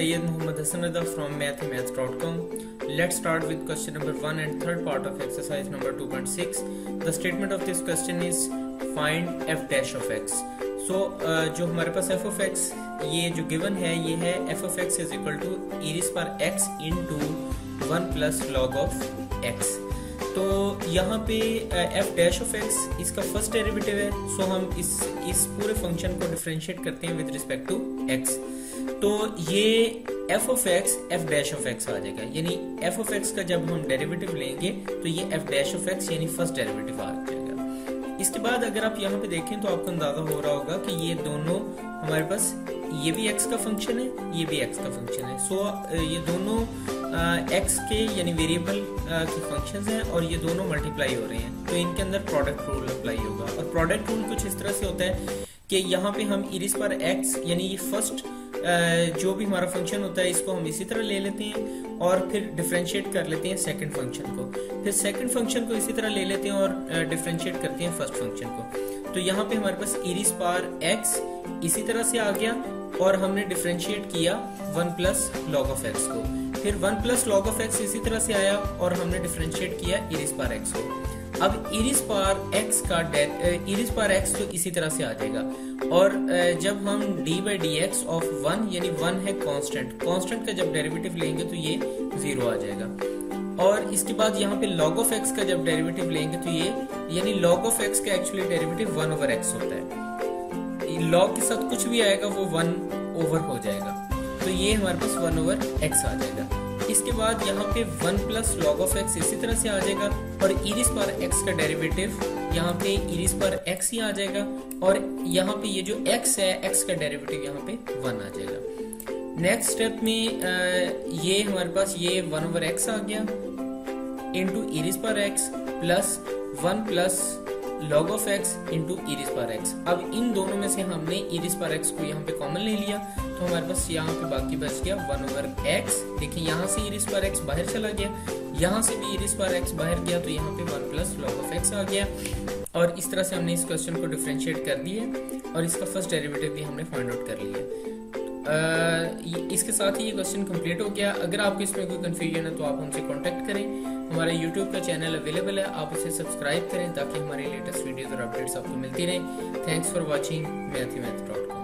Sayyid Muhammad Hassan Rida from mathemath.com. Let's start with question number 1 and third part of exercise number 2.6. The statement of this question is find f dash of x. So जो हमारे पास f of x ये जो given है ये है f of x is equal to e raised power x into 1 plus log of x. तो यहाँ पे f dash of x इसका फर्स्ट डेरिवेटिव है. सो हम इस पूरे फंक्शन को डिफरेंशिएट करते हैं विद रिस्पेक्ट टू x. तो ये f of x f dash of x आ जाएगा. यानी f of x का जब हम डेरिवेटिव लेंगे तो ये f dash of x यानी फर्स्ट डेरिवेटिव आ जाएगा. इसके बाद अगर आप यहाँ पे देखें तो आपको अंदाजा हो रहा होगा कि ये दोनों हमारे पास ये भी x का फंक्शन है, ये भी x का फंक्शन है. सो ये दोनों x के यानी वेरिएबल के फंक्शंस हैं और ये दोनों मल्टीप्लाई हो रहे हैं. तो इनके अंदर प्रोडक्ट रूल अप्लाई होगा. और प्रोडक्ट रूल कुछ इस तरह से होता है कि यहाँ पे हम e raised power x यानी ये फर्स्ट जो भी हमारा फंक्शन होता है इसको हम इसी तरह ले लेते हैं और फिर डिफरेंशिएट कर लेते हैं सेकंड फंक्शन को. फिर सेकंड फंक्शन को इसी तरह ले लेते हैं और डिफरेंशिएट करते हैं फर्स्ट फंक्शन को. तो यहाँ पे हमारे पास e raised power x इसी तरह से आ गया और हमने डिफरेंशिएट किया 1 प्लस लॉग ऑफ x को. फिर 1 प्लस लॉग ऑफ x इसी तरह से आया और हमने डिफरेंशिएट किया e raised power x को. अब e raised power x का e raised power x तो इसी तरह से आ जाएगा. और जब हम d by dx of 1 यानी 1 है कांस्टेंट का जब डेरिवेटिव लेंगे तो ये 0 आ जाएगा. और इसके बाद यहाँ पे log of x का जब डेरिवेटिव लेंगे तो ये यानी log of x का एक्चुअली डेरिवेटिव 1 over x होता है. log के साथ कुछ भी आएगा वो 1 over हो जाएगा. तो ये हमारे पास 1 over x आ जाएगा. इसके बाद यहाँ पे 1 प्लस लॉग ऑफ x इसी तरह से आ जाएगा और e raised power x का डेरिवेटिव यहाँ पे e raised power x ही आ जाएगा. और यहाँ पे ये जो x है x का डेरिवेटिव यहाँ पे 1 आ जाएगा. नेक्स्ट स्टेप में ये हमारे पास ये 1 over x आ गया into e raised power x plus 1 plus log of x into e raised power x. अब इन दोनों में से हमने e raised power x को यहाँ पे कॉमन ले लिया तो हमारे पास यहाँ पे बाकी बच गया 1 over x. देखिए यहाँ से e raised power x बाहर चला गया, यहाँ से भी e raised power x बाहर गया तो यहाँ पे 1 प्लस log of x आ गया. और इस तरह से हमने इस क्वेश्चन को डिफरेंशिएट कर दिया और इसका फर्स्ट डेरिवेटिव भी हमने फाइंड आउट कर लिया. इसके साथ ही ये क्वेश्चन कंप्लीट हो गया. अगर आपको इसमें कोई कंफ्यूजन है तो आप हमसे कांटेक्ट करें. हमारा YouTube का चैनल अवेलेबल है, आप उसे सब्सक्राइब करें ताकि हमारी लेटेस्ट वीडियोस और अपडेट्स आपको मिलती रहें. Thanks for watching mathemath.com.